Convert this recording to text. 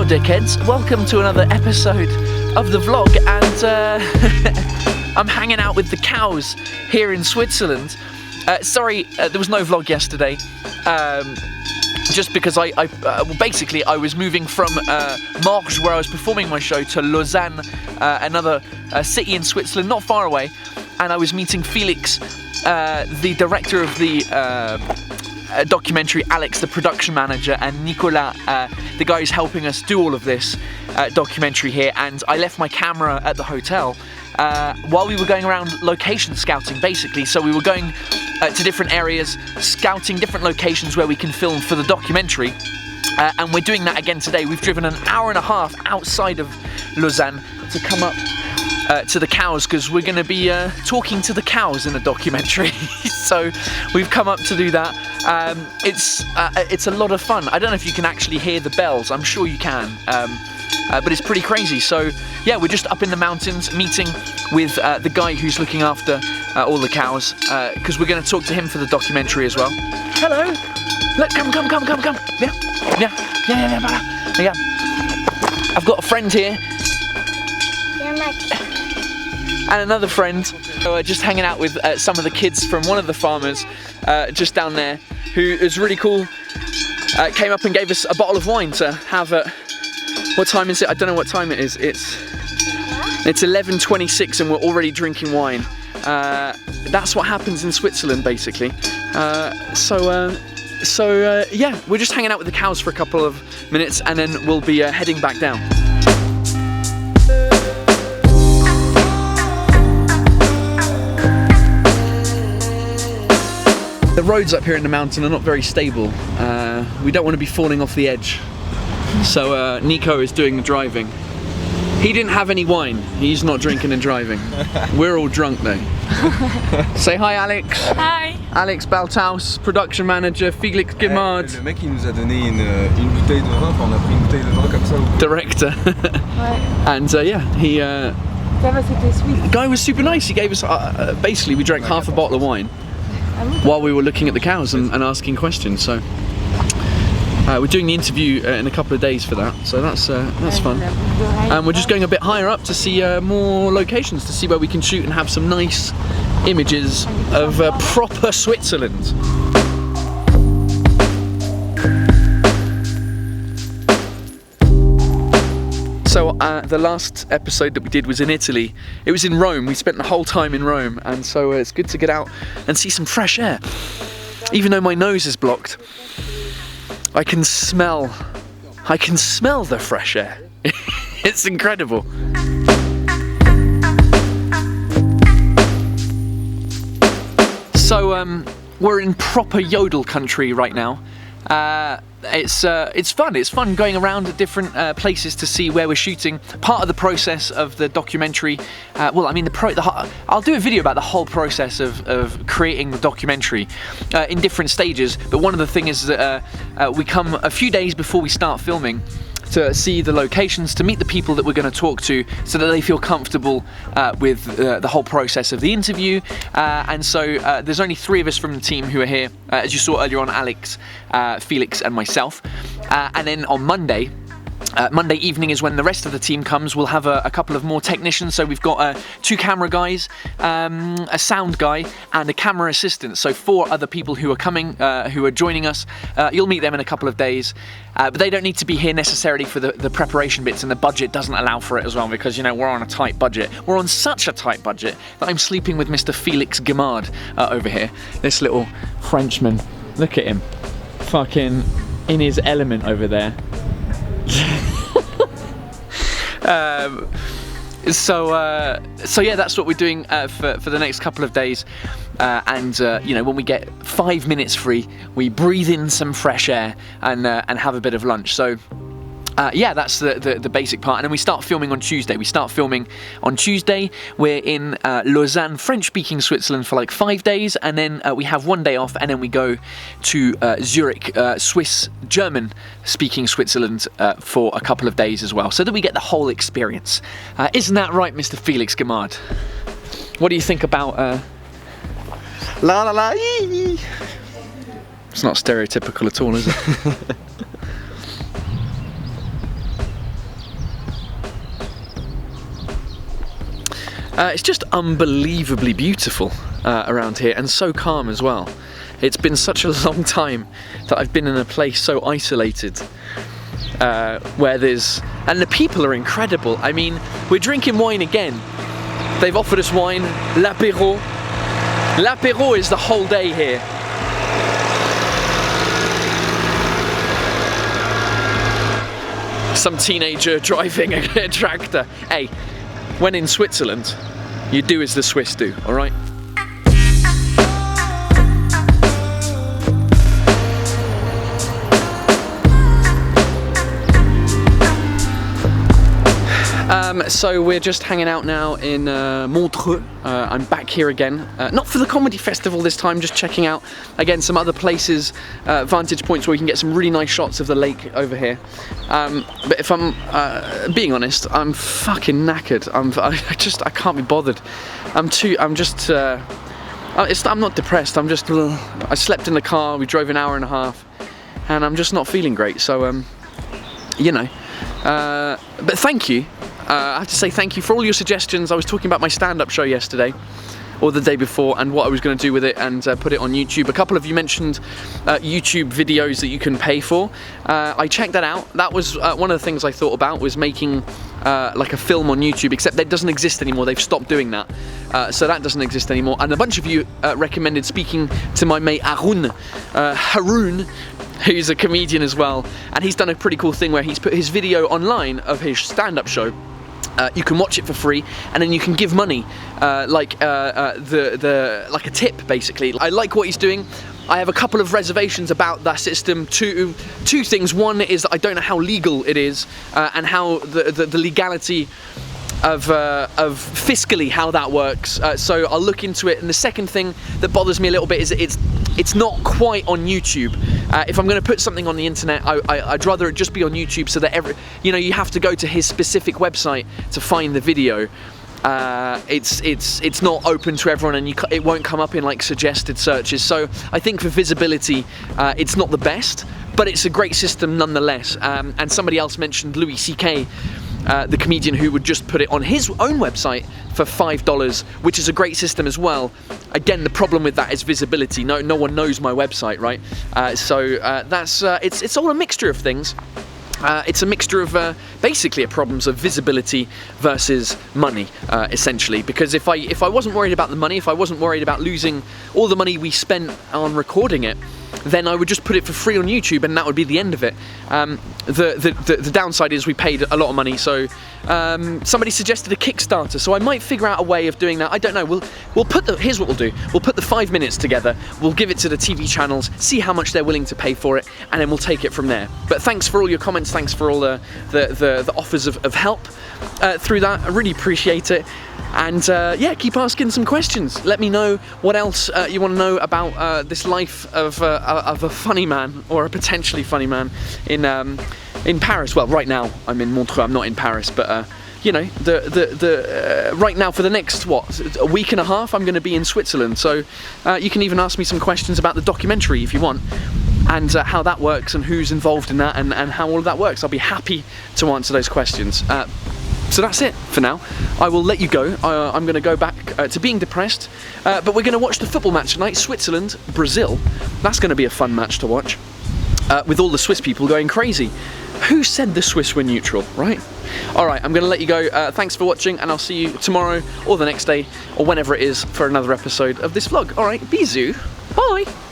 dickheads, welcome to another episode of the vlog, and I'm hanging out with the cows here in Switzerland. Sorry, there was no vlog yesterday, just because basically I was moving from Morges, where I was performing my show, to Lausanne, another city in Switzerland, not far away, and I was meeting Felix, the director of the documentary, Alex, the production manager, and Nicolas, the guy who's helping us do all of this documentary here. And I left my camera at the hotel while we were going around location scouting, basically. So we were going to different areas, scouting different locations where we can film for the documentary. And we're doing that again today. We've driven an hour and a half outside of Lausanne to come up to the cows, because we're going to be talking to the cows in a documentary. So we've come up to do that. It's a lot of fun. I don't know if you can actually hear the bells. I'm sure you can, but it's pretty crazy. So yeah, we're just up in the mountains meeting with the guy who's looking after all the cows, because we're going to talk to him for the documentary as well. Hello. Look, come. Yeah. I've got a friend here. And another friend, just hanging out with some of the kids from one of the farmers just down there, who is really cool. Came up and gave us a bottle of wine to have at, what time is it? I don't know what time it is. It's 11:26 and we're already drinking wine. That's what happens in Switzerland, basically. Yeah, we're just hanging out with the cows for a couple of minutes, and then we'll be heading back down. The roads up here in the mountain are not very stable. We don't want to be falling off the edge. So Nico is doing the driving. He didn't have any wine. He's not drinking and driving. We're all drunk though. Say hi, Alex. Hi. Alex Baltaus, production manager, Felix Guimard. Le mec il nous a donné une bouteille de vin, on a pris une bouteille de vin comme ça. Director. And yeah, he. The guy was super nice. He gave us basically we drank half a bottle of wine while we were looking at the cows and asking questions. So we're doing the interview in a couple of days for that, so that's fun. And we're just going a bit higher up to see more locations, to see where we can shoot and have some nice images of proper Switzerland. So the last episode that we did was in Italy. It was in Rome. We spent the whole time in Rome, and so it's good to get out and see some fresh air. Even though my nose is blocked, I can smell the fresh air. It's incredible. So we're in proper yodel country right now. It's fun. It's fun going around at different places to see where we're shooting. Part of the process of the documentary, I'll do a video about the whole process of creating the documentary in different stages. But one of the things is that we come a few days before we start filming to see the locations, to meet the people that we're going to talk to, so that they feel comfortable with the whole process of the interview. And so there's only 3 of us from the team who are here, as you saw earlier on, Alex, Felix and myself. And then on Monday evening is when the rest of the team comes. We'll have a couple of more technicians. So we've got 2 camera guys, a sound guy, and a camera assistant. So 4 other people who are coming, who are joining us. You'll meet them in a couple of days. But they don't need to be here necessarily for the preparation bits, and the budget doesn't allow for it as well, because, you know, we're on a tight budget. We're on such a tight budget that I'm sleeping with Mr. Felix Guimard over here. This little Frenchman. Look at him. Fucking in his element over there. So yeah, that's what we're doing for the next couple of days, and you know, when we get 5 minutes free, we breathe in some fresh air and have a bit of lunch. So yeah, that's the basic part, and then we start filming on Tuesday. We're in Lausanne, French-speaking Switzerland, for like 5 days, and then we have 1 day off, and then we go to Zurich, Swiss, German-speaking Switzerland for a couple of days as well, so that we get the whole experience. Isn't that right, Mr. Felix Guimard? What do you think about la la la? It's not stereotypical at all, is it? It's just unbelievably beautiful around here, and so calm as well. It's been such a long time that I've been in a place so isolated, where and the people are incredible. I mean, we're drinking wine again. They've offered us wine, l'apéro. L'apéro is the whole day here. Some teenager driving a tractor. Hey, when in Switzerland, you do as the Swiss do, all right? So we're just hanging out now in Montreux. I'm back here again, not for the comedy festival this time, just checking out again some other places, vantage points where we can get some really nice shots of the lake over here. But if I'm being honest, I'm fucking knackered. I can't be bothered. I'm not depressed. I slept in the car. We drove an hour and a half, and I'm just not feeling great. So you know. But thank you. I have to say thank you for all your suggestions. I was talking about my stand-up show yesterday, or the day before, and what I was going to do with it, and put it on YouTube. A couple of you mentioned YouTube videos that you can pay for. I checked that out. That was one of the things I thought about, was making like a film on YouTube, except that doesn't exist anymore. They've stopped doing that. So that doesn't exist anymore. And a bunch of you recommended speaking to my mate Haroon, who's a comedian as well, and he's done a pretty cool thing where he's put his video online of his stand-up show. You can watch it for free, and then you can give money, like a tip, basically. I like what he's doing. I have a couple of reservations about that system. Two things. One is that I don't know how legal it is, and how the legality of fiscally how that works. So I'll look into it. And the second thing that bothers me a little bit is that it's not quite on YouTube. If I'm going to put something on the internet, I'd rather it just be on YouTube, so that you have to go to his specific website to find the video. It's not open to everyone, and it won't come up in like suggested searches. So I think for visibility, it's not the best, but it's a great system nonetheless. And somebody else mentioned Louis C.K., the comedian, who would just put it on his own website for $5, which is a great system as well. Again, the problem with that is visibility. No one knows my website, right? So that's it's all a mixture of things. It's a mixture of basically problems of visibility versus money, essentially. Because if I wasn't worried about the money, if I wasn't worried about losing all the money we spent on recording it, then I would just put it for free on YouTube, and that would be the end of it. The downside is we paid a lot of money, so somebody suggested a Kickstarter, so I might figure out a way of doing that. I don't know. Here's what we'll do. We'll put the 5 minutes together, we'll give it to the TV channels, see how much they're willing to pay for it, and then we'll take it from there. But thanks for all your comments, thanks for all the offers of help through that. I really appreciate it. And yeah, keep asking some questions. Let me know what else you want to know about this life of a funny man, or a potentially funny man, in Paris. Well, right now I'm in Montreux. I'm not in Paris, but you know, right now for the next a week and a half, I'm going to be in Switzerland. So you can even ask me some questions about the documentary if you want, and how that works, and who's involved in that, and how all of that works. I'll be happy to answer those questions. So that's it for now. I will let you go. I'm going to go back to being depressed, but we're going to watch the football match tonight, Switzerland, Brazil. That's going to be a fun match to watch, with all the Swiss people going crazy. Who said the Swiss were neutral, right? Alright, I'm going to let you go. Thanks for watching, and I'll see you tomorrow, or the next day, or whenever it is, for another episode of this vlog. Alright, bisous. Bye!